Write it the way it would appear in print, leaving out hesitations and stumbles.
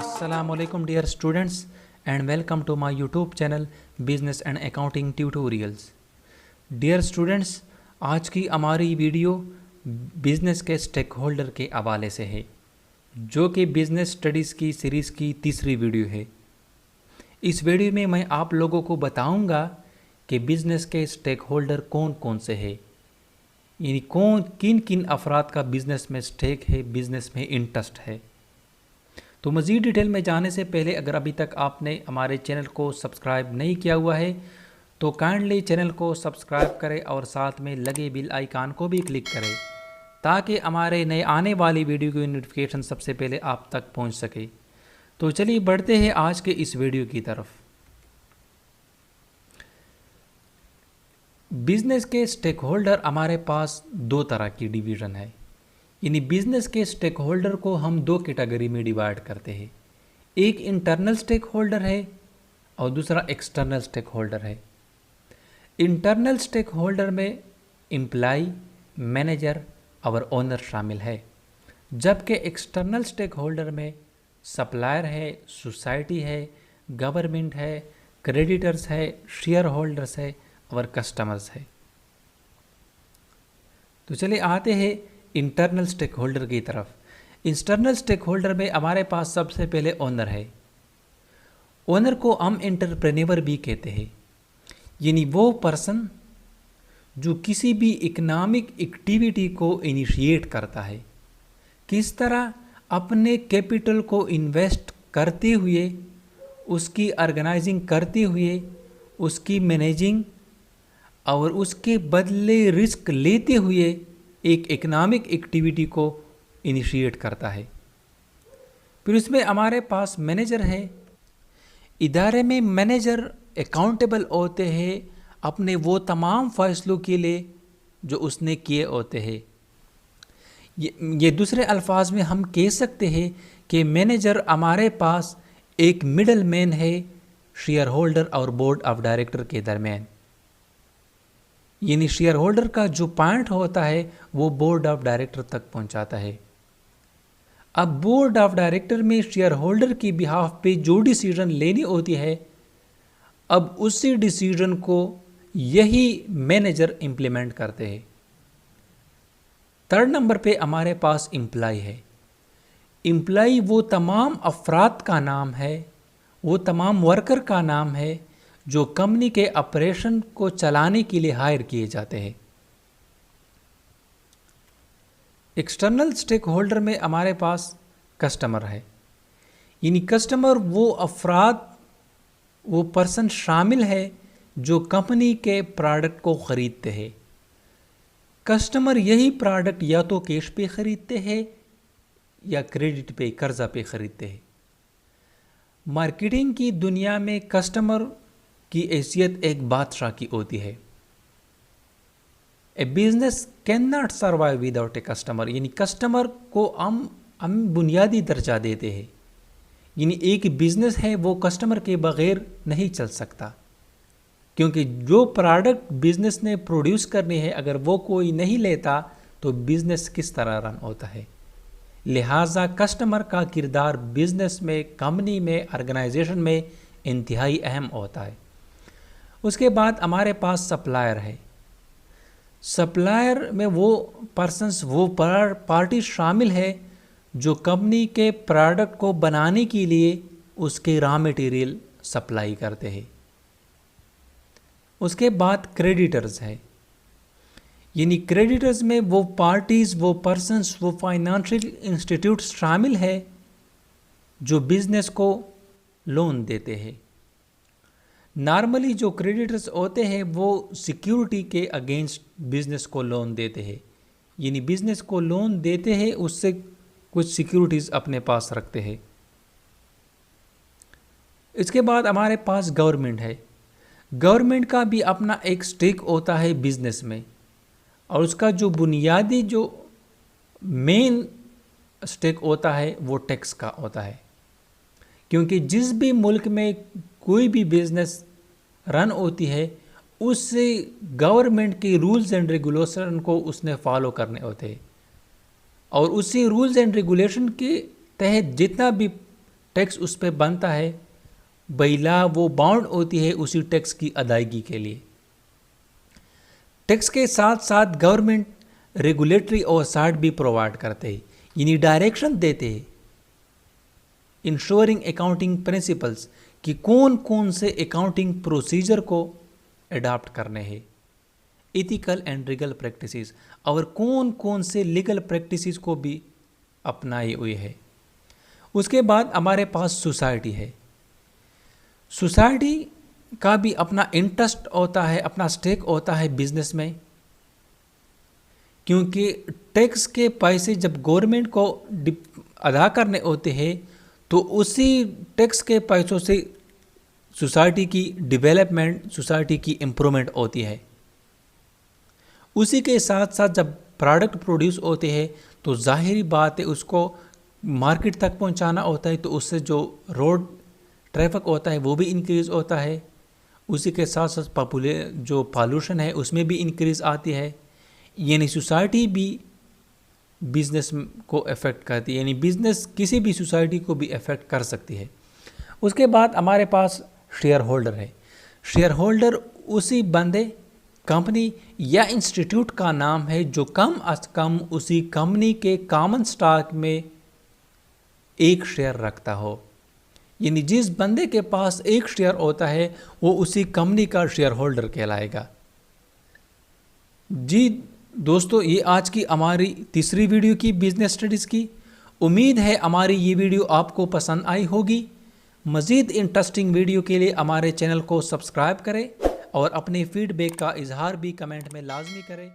Assalamualaikum dear students and welcome to my YouTube channel Business and Accounting Tutorials। Dear students, आज की हमारी video business के stake holder के हवाले से है, जो कि बिजनेस स्टडीज़ की सीरीज़ की तीसरी वीडियो है। इस वीडियो में मैं आप लोगों को बताऊंगा कि बिजनेस के स्टेक होल्डर कौन कौन से हैं, यानी किन किन अफराद का बिजनेस में स्टेक है, बिजनेस में इंटरेस्ट है। तो मज़ीद डिटेल में जाने से पहले अगर अभी तक आपने हमारे चैनल को सब्सक्राइब नहीं किया हुआ है तो काइंडली चैनल को सब्सक्राइब करें और साथ में लगे बेल आइकन को भी क्लिक करें ताकि हमारे नए आने वाली वीडियो की नोटिफिकेशन सबसे पहले आप तक पहुंच सके। तो चलिए बढ़ते हैं आज के इस वीडियो की तरफ। बिजनेस के स्टेक होल्डर हमारे पास दो तरह की डिवीज़न है, यानी बिजनेस के स्टेक होल्डर को हम दो कैटेगरी में डिवाइड करते हैं। एक इंटरनल स्टेक होल्डर है और दूसरा एक्सटर्नल स्टेक होल्डर है। इंटरनल स्टेक होल्डर में एम्प्लॉय, मैनेजर और ओनर शामिल है, जबकि एक्सटर्नल स्टेक होल्डर में सप्लायर है, सोसाइटी है, गवर्नमेंट है, क्रेडिटर्स है, शेयर होल्डर्स है और कस्टमर्स है। तो चलिए आते हैं इंटरनल स्टेक होल्डर की तरफ। इंटरनल स्टेक होल्डर में हमारे पास सबसे पहले ओनर है। ओनर को हम एंटरप्रेन्योर भी कहते हैं, यानी वो पर्सन जो किसी भी इकोनॉमिक एक्टिविटी को इनिशिएट करता है। किस तरह? अपने कैपिटल को इन्वेस्ट करते हुए, उसकी ऑर्गेनाइजिंग करते हुए, उसकी मैनेजिंग और उसके बदले रिस्क लेते हुए एक इकोनॉमिक एक्टिविटी को इनिशिएट करता है। फिर उसमें हमारे पास मैनेजर है। इदारे में मैनेजर अकाउंटेबल होते हैं अपने वो तमाम फैसलों के लिए जो उसने किए होते हैं। ये दूसरे अल्फाज में हम कह सकते हैं कि मैनेजर हमारे पास एक मिडल मैन है शेयर होल्डर और बोर्ड ऑफ डायरेक्टर के दरमियान, यानी शेयर होल्डर का जो पॉइंट होता है वो बोर्ड ऑफ डायरेक्टर तक पहुंचाता है। अब बोर्ड ऑफ डायरेक्टर में शेयर होल्डर की बिहाफ पे जो डिसीजन लेनी होती है, अब उसी डिसीजन को यही मैनेजर इम्प्लीमेंट करते हैं। थर्ड नंबर पे हमारे पास एम्प्लॉय है। एम्प्लॉय वो तमाम अफराद का नाम है, वो तमाम वर्कर का नाम है जो कंपनी के ऑपरेशन को चलाने के लिए हायर किए जाते हैं। एक्सटर्नल स्टेक होल्डर में हमारे पास कस्टमर है, यानी कस्टमर वो अफराद, वो पर्सन शामिल है जो कंपनी के प्रोडक्ट को ख़रीदते हैं। कस्टमर यही प्रोडक्ट या तो कैश पे ख़रीदते हैं या क्रेडिट पे, कर्जा पे ख़रीदते हैं। मार्केटिंग की दुनिया में कस्टमर की हैसियत एक बादशाह की होती है। A business can not survive without a customer, यानी कस्टमर को हम बुनियादी दर्जा देते हैं, यानी एक बिजनेस है वो कस्टमर के बगैर नहीं चल सकता, क्योंकि जो प्रोडक्ट बिजनेस ने प्रोड्यूस करने हैं अगर वो कोई नहीं लेता तो बिजनेस किस तरह रन होता है। लिहाजा कस्टमर का किरदार बिजनेस में, कंपनी में, ऑर्गेनाइजेशन में इंतहाई अहम होता है। उसके बाद हमारे पास सप्लायर है। सप्लायर में वो पर्सन्स, वो पार्टी शामिल है जो कंपनी के प्रोडक्ट को बनाने के लिए उसके रॉ मटेरियल सप्लाई करते हैं। उसके बाद क्रेडिटर्स है, यानी क्रेडिटर्स में वो पार्टीज़, वो पर्सन्स, वो फाइनेंशियल इंस्टीट्यूट शामिल है जो बिजनेस को लोन देते हैं। नॉर्मली जो क्रेडिटर्स होते हैं वो सिक्योरिटी के अगेंस्ट बिजनेस को लोन देते हैं, यानी बिजनेस को लोन देते हैं, उससे कुछ सिक्योरिटीज़ अपने पास रखते हैं। इसके बाद हमारे पास गवर्नमेंट है। गवर्नमेंट का भी अपना एक स्टेक होता है बिजनेस में, और उसका जो बुनियादी जो मेन स्टेक होता है वो टैक्स का होता है, क्योंकि जिस भी मुल्क में कोई भी बिजनेस रन होती है उससे गवर्नमेंट के रूल्स एंड रेगुलेशन को उसने फॉलो करने होते हैं। और उसी रूल्स एंड रेगुलेशन के तहत जितना भी टैक्स उस पर बनता है बैला वो बाउंड होती है उसी टैक्स की अदायगी के लिए। टैक्स के साथ साथ गवर्नमेंट रेगुलेटरी ओवरसाइट भी प्रोवाइड करते हैं, यानी डायरेक्शन देते हैं इंश्योरिंग अकाउंटिंग प्रिंसिपल्स कि कौन कौन से अकाउंटिंग प्रोसीजर को अडॉप्ट करने हैं, एथिकल एंड लीगल प्रैक्टिसेस, और कौन कौन से लीगल प्रैक्टिसेस को भी अपनाए हुए है। उसके बाद हमारे पास सोसाइटी है। सोसाइटी का भी अपना इंटरेस्ट होता है, अपना स्टेक होता है बिजनेस में, क्योंकि टैक्स के पैसे जब गवर्नमेंट को अदा करने होते हैं तो उसी टैक्स के पैसों से सोसाइटी की डेवलपमेंट, सोसाइटी की इम्प्रूवमेंट होती है। उसी के साथ साथ जब प्रोडक्ट प्रोड्यूस होते हैं तो जाहिर बात है उसको मार्केट तक पहुंचाना होता है, तो उससे जो रोड ट्रैफिक होता है वो भी इंक्रीज़ होता है। उसी के साथ साथ जो पॉल्यूशन है उसमें भी इंक्रीज़ आती है, यानी सोसाइटी भी बिज़नेस को अफेक्ट करती है, यानी बिज़नेस किसी भी सोसाइटी को भी अफेक्ट कर सकती है। उसके बाद हमारे पास शेयर होल्डर है। शेयर होल्डर उसी बंदे, कंपनी या इंस्टीट्यूट का नाम है जो कम अज कम उसी कंपनी के कॉमन स्टॉक में एक शेयर रखता हो, यानी जिस बंदे के पास एक शेयर होता है वो उसी कंपनी का शेयर होल्डर कहलाएगा। जी दोस्तों, ये आज की हमारी तीसरी वीडियो की बिजनेस स्टडीज़ की। उम्मीद है हमारी ये वीडियो आपको पसंद आई होगी। मज़ीद इंटरेस्टिंग वीडियो के लिए हमारे चैनल को सब्सक्राइब करें और अपने फीडबैक का इजहार भी कमेंट में लाजमी करें।